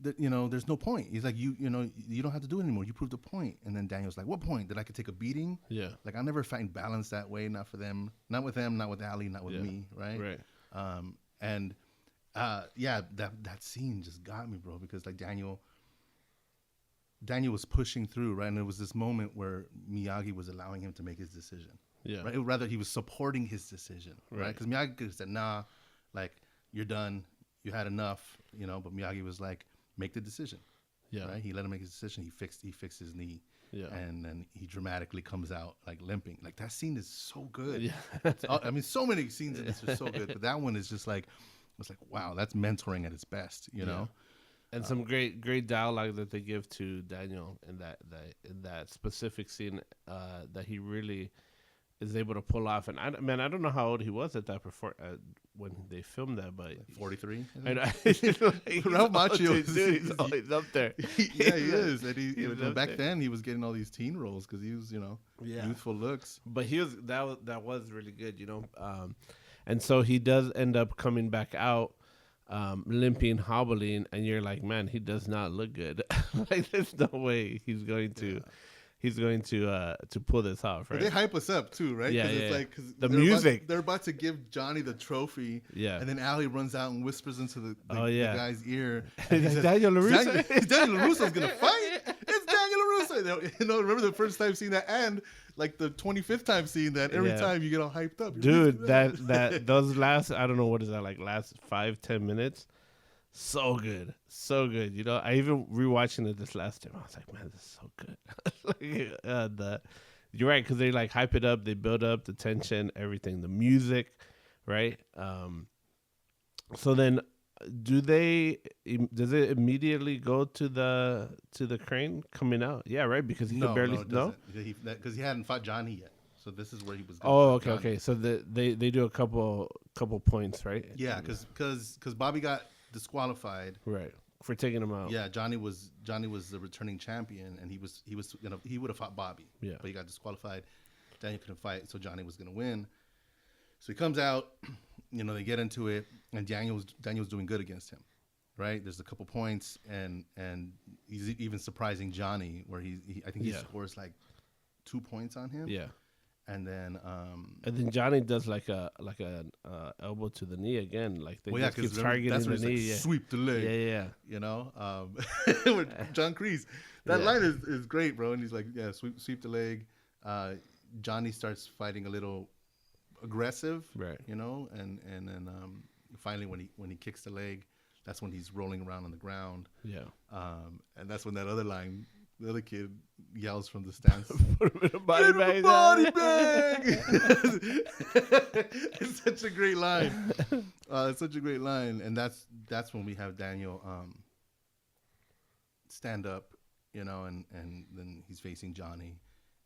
there's no point. He's like, you don't have to do it anymore. You proved a point. And then Daniel's like, what point? That I could take a beating? Yeah. Like, I'll never find balance that way. Not for them. Not with them. Not with Ali. Not with me. Right. Right. That scene just got me, bro, because like Daniel was pushing through, right? And it was this moment where Miyagi was allowing him to make his decision. Yeah. Right. Rather, he was supporting his decision. Right. Because Miyagi could have said, nah, like, you're done. You had enough. But Miyagi was like, make the decision. Yeah. Right. He let him make his decision. He fixed his knee. Yeah. And then he dramatically comes out like limping. Like, that scene is so good. Yeah. So many scenes in this are so good, but that one is just like, it's like, wow, that's mentoring at its best. And some great dialogue that they give to Daniel in that specific scene that he really is able to pull off. And I don't know how old he was at that when they filmed that, but like 43. I know. Ralph Macchio, he's up there. Yeah, he is. And back then he was getting all these teen roles because he was, youthful looks. But that was really good, and so he does end up coming back out, limping, hobbling, and you're like, man, he does not look good. Like, there's no way he's going to. Yeah. He's going to pull this off, right? But they hype us up too, right? Yeah, it's like cause the music. They're about to give Johnny the trophy, and then Ali runs out and whispers into the guy's ear. And he says, Daniel LaRusso. Daniel LaRusso's gonna fight. It's Daniel LaRusso. Remember the first time seeing that, and like the 25th time seeing that. Every time you get all hyped up, dude. That those last, I don't know, what is that, like last 5-10 minutes. So good. I even rewatching it this last time. I was like, man, this is so good. You're right, because they like hype it up, they build up the tension, everything, the music, right? So then, does it immediately go to the crane coming out? Yeah, right, because he could barely because he hadn't fought Johnny yet. So this is where he was. Okay. So they do a couple points, right? Yeah, because Bobby got disqualified, right, for taking him out. Yeah, Johnny was the returning champion, and he would have fought Bobby. Yeah, but he got disqualified. Daniel couldn't fight, so Johnny was gonna win. So he comes out, they get into it, and Daniel's doing good against him, right? There's a couple points, and he's even surprising Johnny, where I think he scores like 2 points on him. Yeah. And then Johnny does like a elbow to the knee again, like they just keep targeting the knee. Like, sweep the leg. Yeah. With John Kreese, that line is great, bro. And he's like, sweep the leg. Johnny starts fighting a little aggressive, right? And then finally when he kicks the leg, that's when he's rolling around on the ground. Yeah. And that's when that other line. The other kid yells from the stands, "Put him in a body bag!" It's such a great line. It's such a great line, and that's when we have Daniel stand up, and then he's facing Johnny,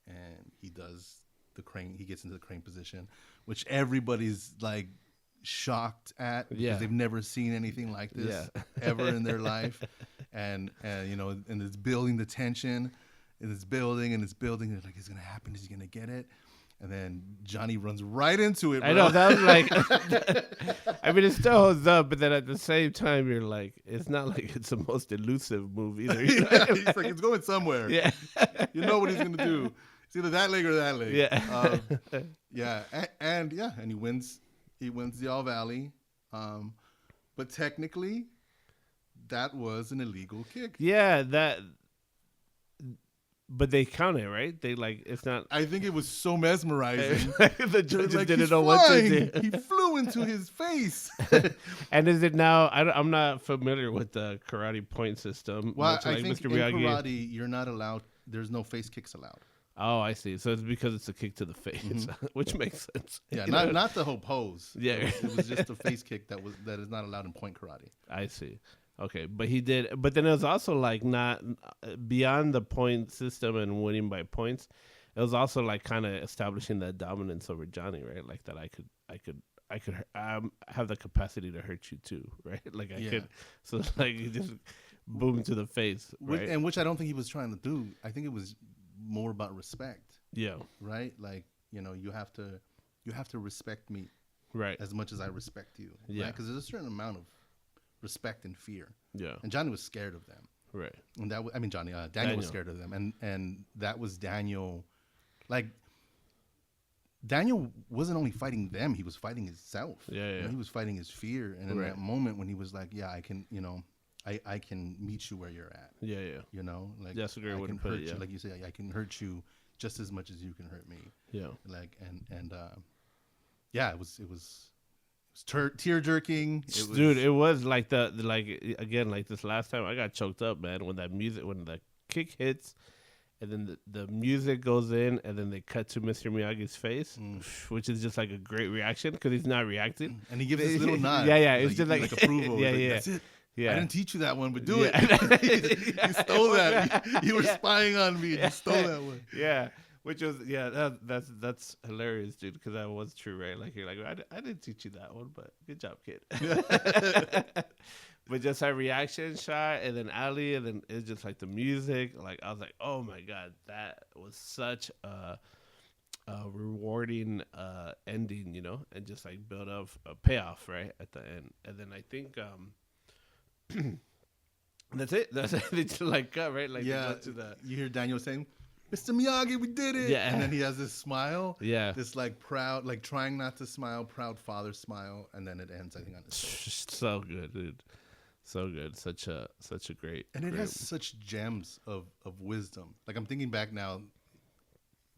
and he does the crane. He gets into the crane position, which everybody's like shocked at because they've never seen anything like this ever in their life. And it's building the tension, and it's building. And it's like, it's gonna happen. Is he gonna get it? And then Johnny runs right into it. Bro. I know, that was like, I mean, it still holds up, but then at the same time, you're like, it's not like it's the most elusive move either. He's like, it's going somewhere. Yeah, you know what he's gonna do. It's either that leg or that leg. Yeah, and he wins. He wins the All Valley, but technically. That was an illegal kick. Yeah, but they count it, right? They it's not. I think it was so mesmerizing. The judges didn't know what to do. He flew into his face. And is it now? I'm not familiar with the karate point system. Well, I think Mr. Miyagi, in karate, you're not allowed. There's no face kicks allowed. Oh, I see. So it's because it's a kick to the face, which makes sense. Yeah, not the whole pose. Yeah, it was just a face kick that is not allowed in point karate. I see. Okay, but he did. But then it was also like not beyond the point system and winning by points. It was also like kind of establishing that dominance over Johnny, right? Like that I could have the capacity to hurt you too, right? Like I could. So like you just boom to the face, right? And which I don't think he was trying to do. I think it was more about respect. Yeah. Right. Like you have to respect me, right? As much as I respect you. Yeah. Because there's a certain amount of respect and fear. Yeah. And Johnny was scared of them. Right. And Daniel was scared of them. And that was Daniel. Like, Daniel wasn't only fighting them, he was fighting himself. Yeah. He was fighting his fear. And in that moment when he was like, I can, I can meet you where you're at. Yeah. Like that's a great way to put it. Yeah. Like you say, I can hurt you just as much as you can hurt me. Yeah. Like, it was tear jerking, dude. It was like again, like this last time I got choked up, man. When the kick hits, and then the music goes in, and then they cut to Mr. Miyagi's face, which is just like a great reaction because he's not reacting, and he gives this little nod. Yeah, it's just like approval. Yeah. That's it. Yeah. I didn't teach you that one, but do Yeah. it. You stole that. You were spying on me. You stole that one. Yeah. Which was that's hilarious, dude. Because that was true, right? Like you're like, I didn't teach you that one, but good job, kid. But just our reaction shot, and then Ali, and then it's just like the music. Like I was like, oh my god, that was such a rewarding ending, you know, and just like build up a payoff right at the end. And then I think that's it. That's it. They just like cut right, like Yeah, they go to the. you hear Daniel saying, "Mr. Miyagi, we did it!" Yeah. And then he has this smile, Yeah. this like proud, like trying not to smile, proud father smile, and then it ends, I think, on his face. So good, dude. So good. Such a great. And it great, has such gems of wisdom. Like I'm thinking back now,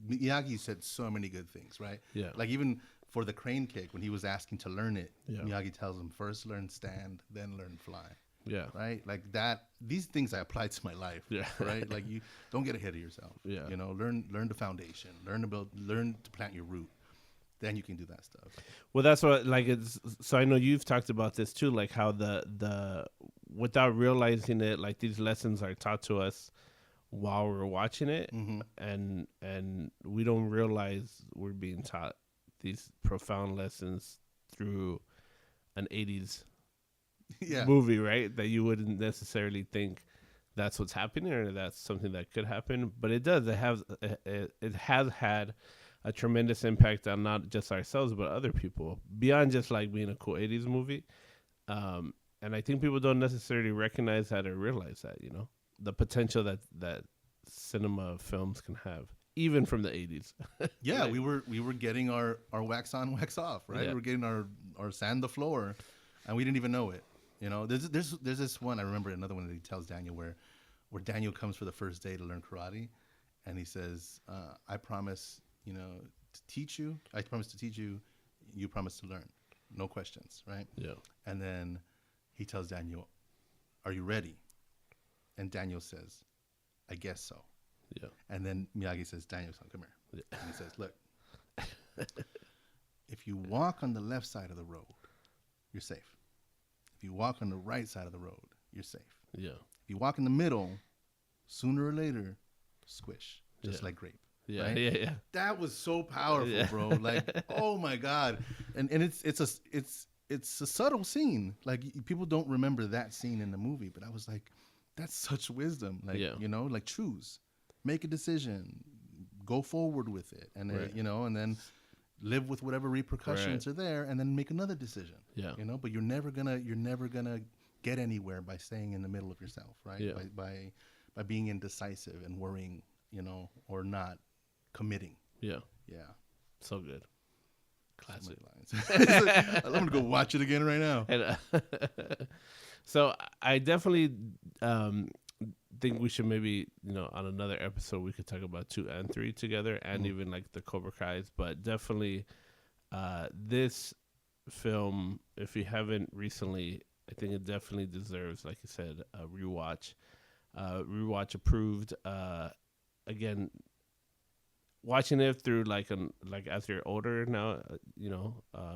Miyagi said so many good things, right? Yeah. Like even for the crane kick, when he was asking to learn it, Yeah. Miyagi tells him first learn stand, then learn fly. Yeah. Right? Like that. These things I apply to my life. Yeah. Right? Like you don't get ahead of yourself. Yeah. You know, learn the foundation. Learn to plant your root. Then you can do that stuff. Well, that's what like it's. So I know you've talked about this too, like how the without realizing it, like these lessons are taught to us while we're watching it, Mm-hmm. and we don't realize we're being taught these profound lessons through an 80s Yeah. movie, right? That you wouldn't necessarily think that's what's happening or that's something that could happen, but it does. It has had a tremendous impact on not just ourselves but other people beyond just like being a cool 80s movie. And I think people don't necessarily recognize that or realize that, you know, the potential that cinema films can have, even from the 80s. Yeah, Right. we were getting our wax on, wax off, right? Yeah. We were getting our sand the floor, and we didn't even know it. You know, there's this one, I remember another one that he tells Daniel where Daniel comes for the first day to learn karate, and he says, I promise, you know, to teach you. I promise to teach you. You promise to learn. No questions, right? Yeah. And then he tells Daniel, are you ready? And Daniel says, I guess so. Yeah. And then Miyagi says, Daniel-san, come here. Yeah. And he says, look, if you walk on the left side of the road, you're safe. If you walk on the right side of the road, you're safe. Yeah. If you walk in the middle, sooner or later, squish, just Yeah. like grape. Yeah. Right? Yeah. That was so powerful, Yeah. bro. Like, oh my God. And it's a subtle scene. Like people don't remember that scene in the movie, but I was like, that's such wisdom. Like, Yeah. you know, like choose, make a decision, go forward with it. And Right. you know, and then live with whatever repercussions Right. are there and then make another decision. Yeah. You know, but you're never gonna get anywhere by staying in the middle of yourself, right? Yeah. By being indecisive and worrying, you know, or not committing. Yeah. Yeah. So good. So Classic. many lines. I'm gonna go watch it again right now. And, so I definitely think we should maybe, you know, on another episode we could talk about 2 and 3 together, and even like the Cobra Kai's. But definitely, this film, if you haven't recently, I think it definitely deserves, like you said, a rewatch. Rewatch approved. Again, watching it through like as you're older now, you know,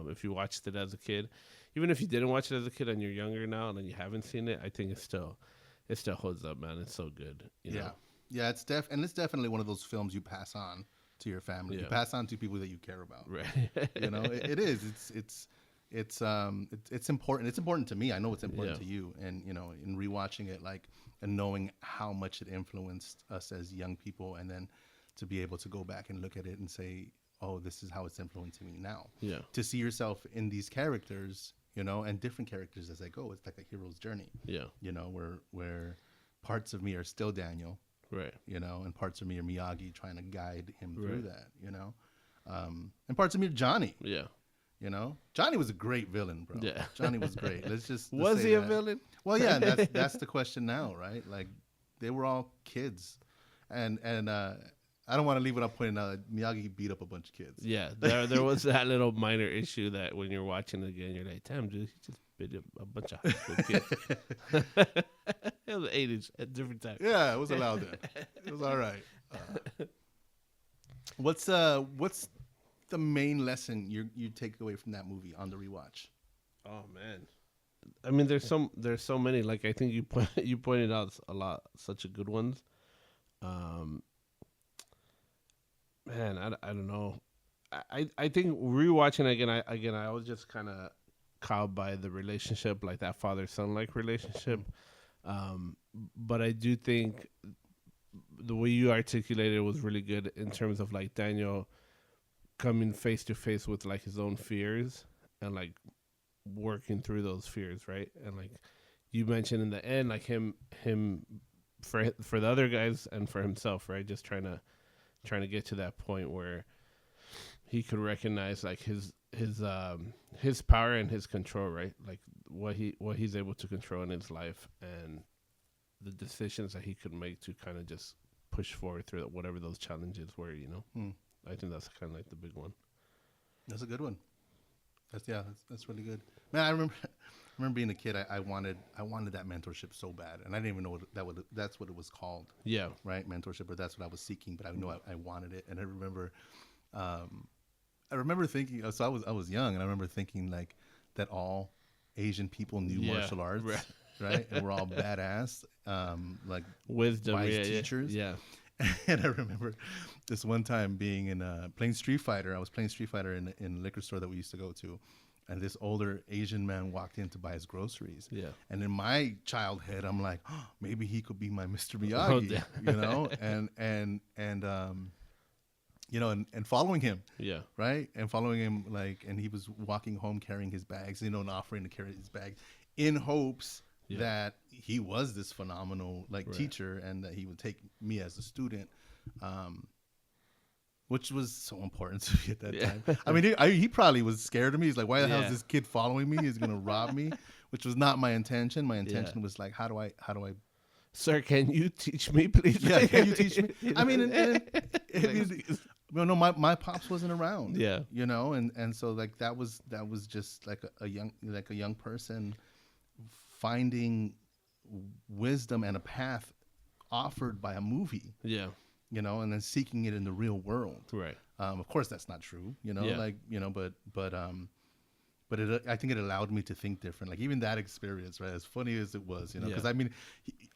if you watched it as a kid, even if you didn't watch it as a kid and you're younger now and then you haven't seen it, I think it still holds up, man. It's so good. You know? Yeah. It's definitely one of those films you pass on to your family. Yeah. You pass on to people that you care about. Right. You know, it is. It's important. It's important to me. I know it's important Yeah. to you. And you know, in rewatching it, like, and knowing how much it influenced us as young people, and then to be able to go back and look at it and say, oh, this is how it's influencing me now. Yeah. To see yourself in these characters, you know, and different characters as I go. It's like a hero's journey. Yeah. You know, where parts of me are still Daniel, Right. you know, and parts of me are Miyagi trying to guide him through Right. that, you know. And parts of me are Johnny, Yeah. you know. Johnny was a great villain, bro. Yeah. Johnny was great. Let's Was say he a that. villain? Well, yeah, that's the question now, right? Like, they were all kids, and I don't want to leave without pointing out that Miyagi beat up a bunch of kids. Yeah. There was that little minor issue that when you're watching it again, you're like, damn, dude, he just beat up a bunch of high school kids. It was the 80s at different times. Yeah, it was allowed then. It was all right. What's the main lesson you take away from that movie on the rewatch? Oh man. I mean, there's so many. Like I think you pointed out a lot, such a good ones. Um, Man, I don't know. I think rewatching again. I was just kind of cowed by the relationship, like that father son like relationship. But I do think the way you articulated it was really good in terms of like Daniel coming face to face with like his own fears and like working through those fears, right? And like you mentioned in the end, like him for the other guys and for himself, right? Just trying to get to that point where he could recognize like his power and his control, right? Like what he's able to control in his life and the decisions that he could make to kind of just push forward through whatever those challenges were, you know. I think that's kind of like the big one. That's a good one. That's really good. Man, I remember being a kid. I wanted that mentorship so bad, and I didn't even know that's what it was called. Yeah, right, mentorship, or that's what I was seeking. But I know I wanted it, and I remember thinking. So I was young, and I remember thinking like that all Asian people knew martial arts, right? And we're all badass, like wisdom, wise teachers. Yeah. And I remember this one time being in playing Street Fighter. I was playing Street Fighter in a liquor store that we used to go to. And this older Asian man walked in to buy his groceries. Yeah. And in my child head, I'm like, oh, maybe he could be my Mr. Miyagi, you know, and following him. Yeah. Right. And following him, like, and he was walking home carrying his bags, and offering to carry his bag in hopes that he was this phenomenal teacher and that he would take me as a student. Which was so important to me at that time. I mean, he probably was scared of me. He's like, why the hell is this kid following me? He's going to rob me, which was not my intention. My intention was like, how do I, sir, can you teach me, please? Yeah, can you teach me? I mean, no, my pops wasn't around. Yeah. You know, and so like that was just like a young person finding wisdom and a path offered by a movie. Yeah. You know, and then seeking it in the real world. Right. Of course, that's not true. You know, but I think it allowed me to think different. Like even that experience, right? As funny as it was, you know, because I mean,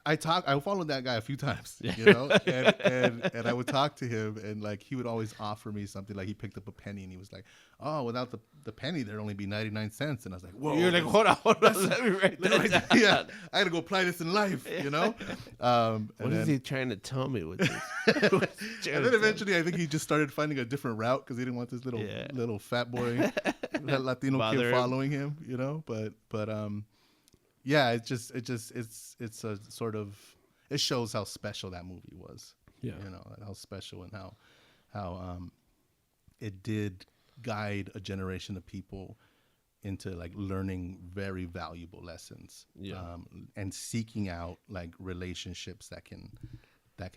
I followed that guy a few times, you know, and I would talk to him, and like he would always offer me something. Like he picked up a penny, and he was like, "Oh, without the penny, there'd only be 99 cents." And I was like, "Whoa!" You're like, "Hold on, let me write that down." Yeah, I got to go apply this in life, you know. What is he trying to tell me with this? And then eventually, I think he just started finding a different route because he didn't want this little fat boy, that Latino kid following him, you know. But yeah, it's a sort of, it shows how special that movie was. Yeah, you know, and how special and how it did guide a generation of people into like learning very valuable lessons. Yeah, and seeking out like relationships that can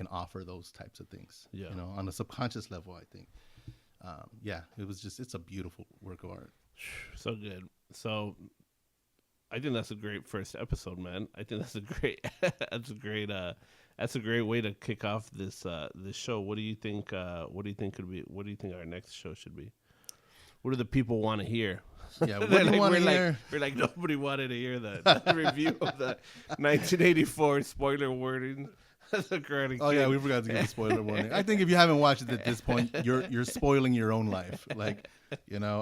offer those types of things. Yeah, you know, on a subconscious level, I think. It's a beautiful work of art. So good. So I think that's a great first episode, man. I think that's a great that's a great way to kick off this show. What do you think what do you think our next show should be? What do the people want to hear? Yeah, what do you want to hear? We're like, nobody wanted to hear the review of the 1984 spoiler warning. Oh yeah, we forgot to give a spoiler warning. I think if you haven't watched it at this point, you're spoiling your own life. Like, you know,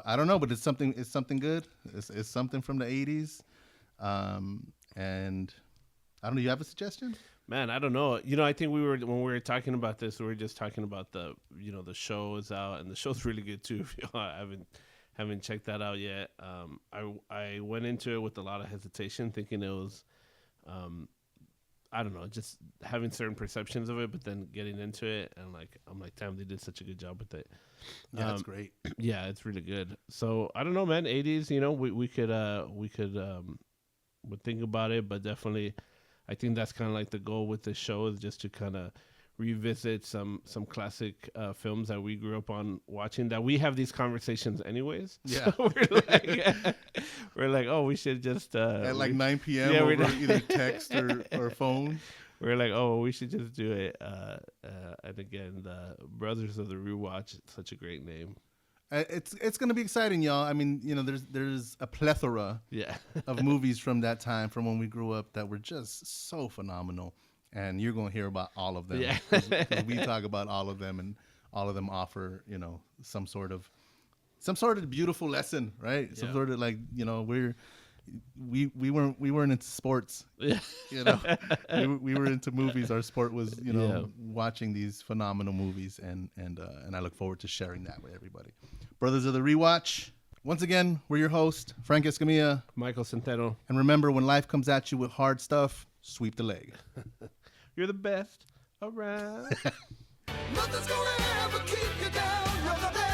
I don't know, but it's something good. It's something from the 80s. And I don't know, you have a suggestion? Man, I don't know. You know, I think when we were talking about this, we were just talking about the show is out, and the show's really good too. If you haven't checked that out yet. I went into it with a lot of hesitation, thinking it was I don't know, just having certain perceptions of it, but then getting into it, and I'm like, damn, they did such a good job with it. Yeah, it's great. Yeah, it's really good. So I don't know, man. 80s, you know, we could would think about it, but definitely, I think that's kind of like the goal with the show, is just to kind of revisit some classic films that we grew up on watching, that we have these conversations anyways. Yeah. So we're like, oh, we should just at like 9 p.m. over either text or phone. We're like, oh, we should just do it. And again, the Brothers of the Rewatch, such a great name. It's going to be exciting, y'all. I mean, there's a plethora of movies from that time, from when we grew up, that were just so phenomenal, and you're going to hear about all of them. Yeah. 'Cause we talk about all of them, and all of them offer, some sort of beautiful lesson, right? Some sort of, like, we weren't into sports. Yeah. We were into movies. Our sport was, watching these phenomenal movies, and I look forward to sharing that with everybody. Brothers of the Rewatch, once again, we're your host, Frank Escamilla. Michael Centeno. And remember, when life comes at you with hard stuff, sweep the leg. You're the best around. Nothing's gonna ever keep you down. You're the best.